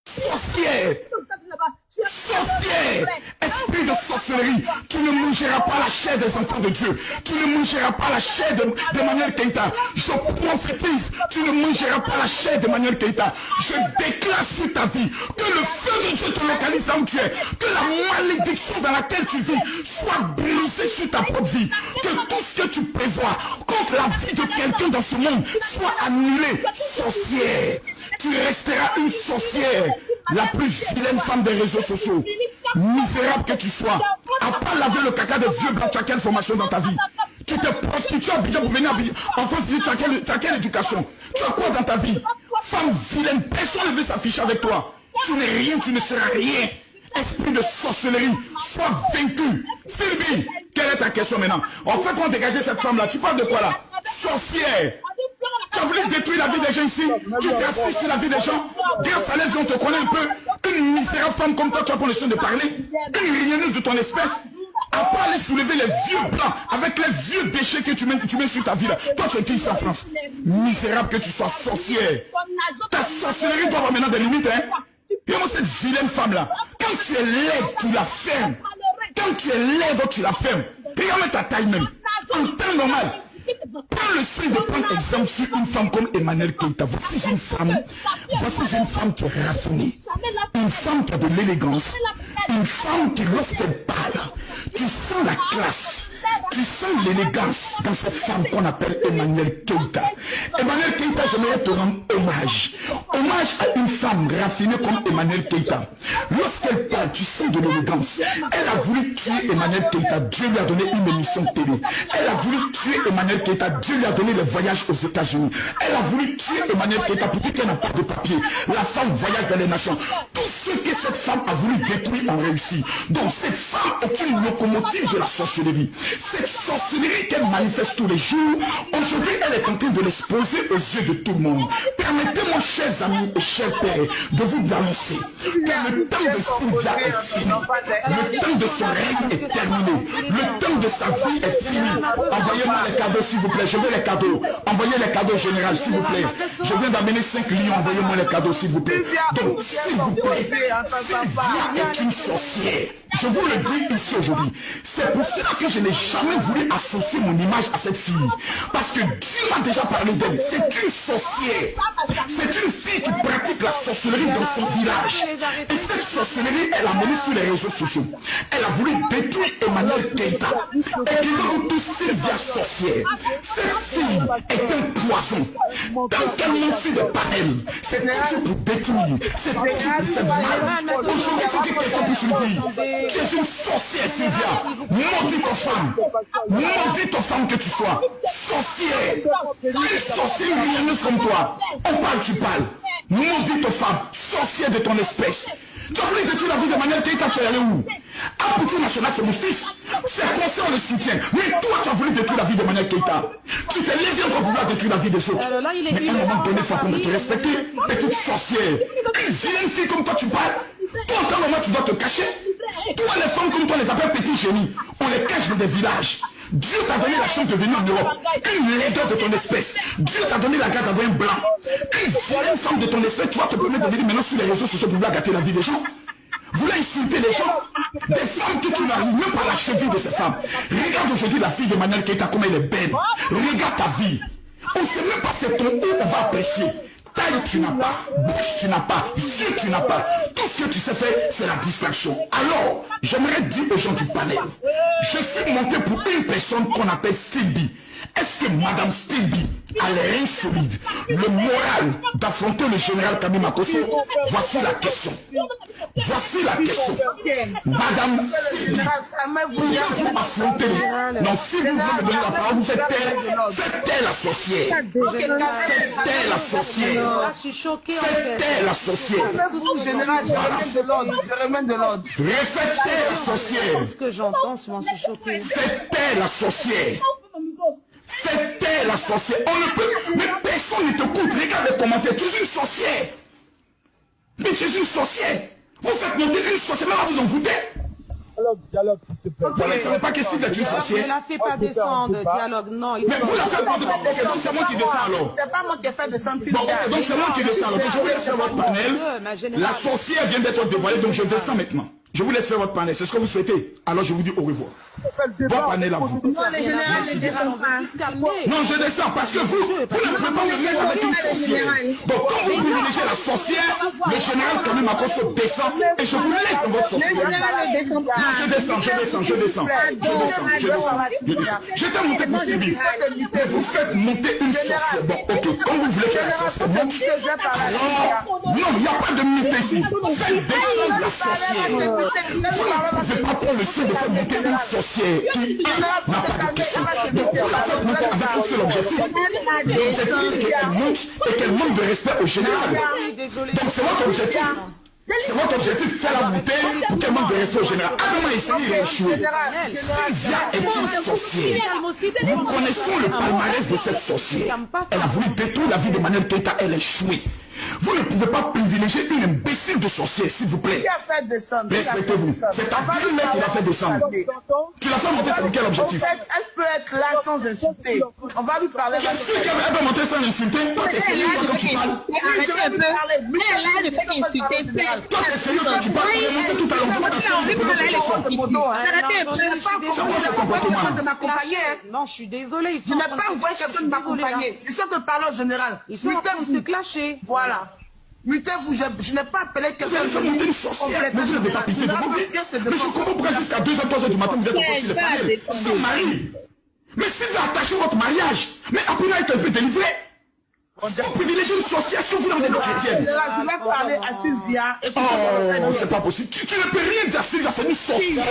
Sorcière. Sorcière, esprit de sorcellerie, tu ne mangeras pas la chair des enfants de Dieu. Tu ne mangeras pas la chair d'Emmanuel Keïta. Je prophétise, tu ne mangeras pas la chair d'Emmanuel Keïta. Je déclare sur ta vie que le feu de Dieu te localise là où tu es. Que la malédiction dans laquelle tu vis soit brisée sur ta propre vie. Que tout ce que tu prévois contre la vie de quelqu'un dans ce monde soit annulé. Sorcière, tu resteras une sorcière. La plus vilaine femme des réseaux sociaux. Misérable que tu sois. À part laver le caca de vieux blancs, tu as quelle formation dans ta vie? Tu te prostitues à Abidjan pour venir en France, tu as quelle éducation? Tu as quoi dans ta vie? Femme vilaine, personne ne veut s'afficher avec toi. Tu n'es rien, tu ne seras rien. Esprit de sorcellerie, sois vaincu. Sylvie, quelle est ta question maintenant? En fait, on dégager cette femme-là. Tu parles de quoi là? Sorcière. Tu as voulu détruire la vie des gens ici. Tu t'es assis sur la vie des gens. Grâce à l'aise, on te connaît un peu. Une misérable femme comme toi, tu as pour le soin de parler. Une rieneuse de ton espèce. À part aller soulever les vieux blancs avec les vieux déchets que tu mets sur ta vie là. Toi, tu es qui ici en France? Misérable que tu sois, sorcière. Ta sorcellerie doit avoir maintenant des limites, hein. Et moi, cette vilaine femme là, quand tu es laide, tu la fermes. Quand tu es laide, tu la fermes. Regarde ta taille même. En temps normal. Prends le soin de prendre exemple sur une femme comme Emmanuel Keïta. Voici une femme qui est raffinée. Une femme qui a de l'élégance. Une femme qui, lorsqu'elle parle, tu sens la classe. Tu sens l'élégance dans cette femme qu'on appelle Emmanuel Keïta. Emmanuel Keïta, j'aimerais te rendre hommage. Hommage à une femme raffinée comme Emmanuel Keïta. Lorsqu'elle parle, tu sens de l'élégance. Elle a voulu tuer Emmanuel Keïta. Dieu lui a donné une émission de télé. Elle a voulu tuer Emmanuel Keïta. Dieu lui a donné le voyage aux États-Unis. Elle a voulu tuer Emmanuel Keïta pour dire qu'elle n'a pas de papier. La femme voyage dans les nations. Tout ce que cette femme a voulu détruire, ont réussi. Donc cette femme est une locomotive de la sorcellerie. Cette sorcellerie qu'elle manifeste tous les jours, aujourd'hui elle est en train de l'exposer aux yeux de tout le monde. Permettez-moi, chers amis et chers pères, de vous annoncer que le temps de Sylvia est fini. Le temps de son règne est terminé. Le temps de sa vie est fini. Envoyez-moi les cadeaux s'il vous plaît. Je veux les cadeaux. Envoyez les cadeaux général s'il vous plaît. Je viens d'amener 5 lions. Envoyez-moi les cadeaux s'il vous plaît. Donc s'il vous plaît, Sylvia est une sorcière. Je vous le dis ici aujourd'hui. C'est pour cela que je n'ai jamais voulu associer mon image à cette fille. Parce que Dieu m'a déjà parlé d'elle. C'est une sorcière. C'est une fille qui pratique la sorcellerie dans son village. Et cette sorcellerie, elle a mené sur les réseaux sociaux. Elle a voulu détruire Emmanuel Keïta. Et qui nous tous Sylvia sorcière. Cette fille est un poison. Tant qu'elle monte sur des panels, c'est toujours pour détruire. C'est toujours pour faire mal. Aujourd'hui, il faut que quelqu'un puisse le dire. Tu es une sorcière, Sylvia. Maudit ton femme. Maudit ton femme que tu sois. Sorcière. Une sorcière rieneuse comme toi. On parle, tu parles. Maudit ton femme. Sorcière de ton espèce. Tu as voulu détruire la vie de Emmanuel Keïta, tu es allé où? Apouti National, c'est mon fils. C'est conseil, on le soutient. Mais toi, tu as voulu détruire la vie de Emmanuel Keïta. Tu t'es levé encore pour pouvoir détruire la vie des autres. Mais à un moment donné, il faut qu'on te respecte. Petite sorcière. Une vilaine fille comme toi, tu parles. Toi, en temps normal, tu dois te cacher. Toi, les femmes comme toi, on les appelle petits génies. On les cache dans des villages. Dieu t'a donné la chance de venir en Europe. Une laideur de ton espèce. Dieu t'a donné la garde d'avoir un blanc. Une vilaine femme de ton espèce, tu vas te permettre de venir maintenant sur les réseaux sociaux pour vouloir gâter la vie des gens. Vous voulez insulter les gens. Des femmes que tu n'arrives même pas à la cheville de ces femmes. Regarde aujourd'hui la fille de Emmanuel Keïta, comme elle est belle. Regarde ta vie. On ne sait même pas c'est ton où on va apprécier. Taille tu n'as pas, bouche tu n'as pas, yeux tu n'as pas. Tout ce que tu sais faire, c'est la distraction. Alors, j'aimerais dire aux gens du panel, je suis monté pour une personne qu'on appelle Sylvie. Est-ce que Madame Sylvie a les reins solides, le moral d'affronter le général Kami Makosso? Voici la question. Voici la question. Madame Sylvie, pouvez-vous affronter? Non, si vous voulez me donner la parole, vous faites taire la sorcière. Faites taire la sorcière. Faites taire la sorcière. Je remets de l'ordre. Refaites taire la sorcière. Ce que j'entends, souvent c'est choqué. Faites taire la sorcière. Faites taire la sorcière. On ne peut. Mais personne ne te compte. Regarde les commentaires. Tu es une sorcière. Mais tu es une sorcière. Vous faites monter une sorcière. Maintenant vous en foutez. Dialogue, s'il te plaît. Vous ne savez pas que si d'être une Ne sorcière. la fais pas descendre, dialogue. Non, il Mais faut... vous la faites pas descendre. Ok, donc c'est moi qui descends alors. C'est pas moi qui ai fait descendre. Bon, ok, donc c'est moi qui descends alors. Donc je vous laisse faire votre panel. La sorcière vient d'être dévoilée, donc je descends maintenant. Je vous laisse faire votre panel. C'est ce que vous souhaitez. Alors je vous dis au revoir. Bon panel à vous. Non, le général ne descend pas. Non, je descends parce que vous ne pouvez pas me mettre avec une sorcière. Donc quand vous privilégiez la sorcière, le général quand même à cause descend et je vous laisse dans votre Le sorcière. général ne descend pas. Non, je descends. J'étais monté pour subir. Mais vous faites monter une sorcière. Bon, ok, quand vous voulez que la sorcière monte, alors, non, il n'y a pas de mythe ici. Faites descendre la sorcière. Vous ne pouvez pas prendre le soin de faire monter une sorcière qui n'a pas de question. Donc vous la faites monter avec un seul objectif. L'objectif c'est qu'elle monte et qu'elle manque de respect au général. Donc c'est votre objectif. C'est votre objectif, faire la monter pour qu'elle manque de respect au général. Adam a essayé, il a échoué. Sylvia est une sorcière. Nous connaissons le palmarès de cette sorcière. Elle a voulu détruire la vie de Manuel Keïta, elle a échoué. Vous ne pouvez pas privilégier une imbécile de sorcière, s'il vous plaît. Qui a fait descendre? Respectez-vous. C'est ta belle-mère qui l'a fait descendre. Tu l'as fait monter pour quel objectif? Elle peut être là sans insulter. On va lui parler. Je suis qu'elle peut monter sans insulter. Toi, t'es sérieux quand tu parles. Arrêtez un peu. Elle là ne fait qu'insulter. Toi, t'es sérieux quand tu parles. On est monté tout à l'heure. Comment t'as fait Arrêtez un peu. C'est quoi ce comportement? de m'accompagner. Non, je suis désolée. Je n'ai pas envoyé quelqu'un de m'accompagner. Ils sont de parler au général. Ils sont en train de se clasher. Voilà. Mutez-vous, je n'ai pas appelé Vous quelqu'un. allez faire monter une sorcière. Mais vous n'avez pas pitié de vos vies. Mais je comprends pourquoi jusqu'à 2h, 3h du matin, vous êtes encore sur le panel. Sans mari. Mais si vous attachez votre mariage, mais apprenez à être un peu délivré. Vous privilégiez une sorcière, est-ce que vous êtes chrétienne? Je vais parler à Sylvia. Oh, c'est pas possible. Tu ne peux rien dire à Sylvia, c'est une sorcière.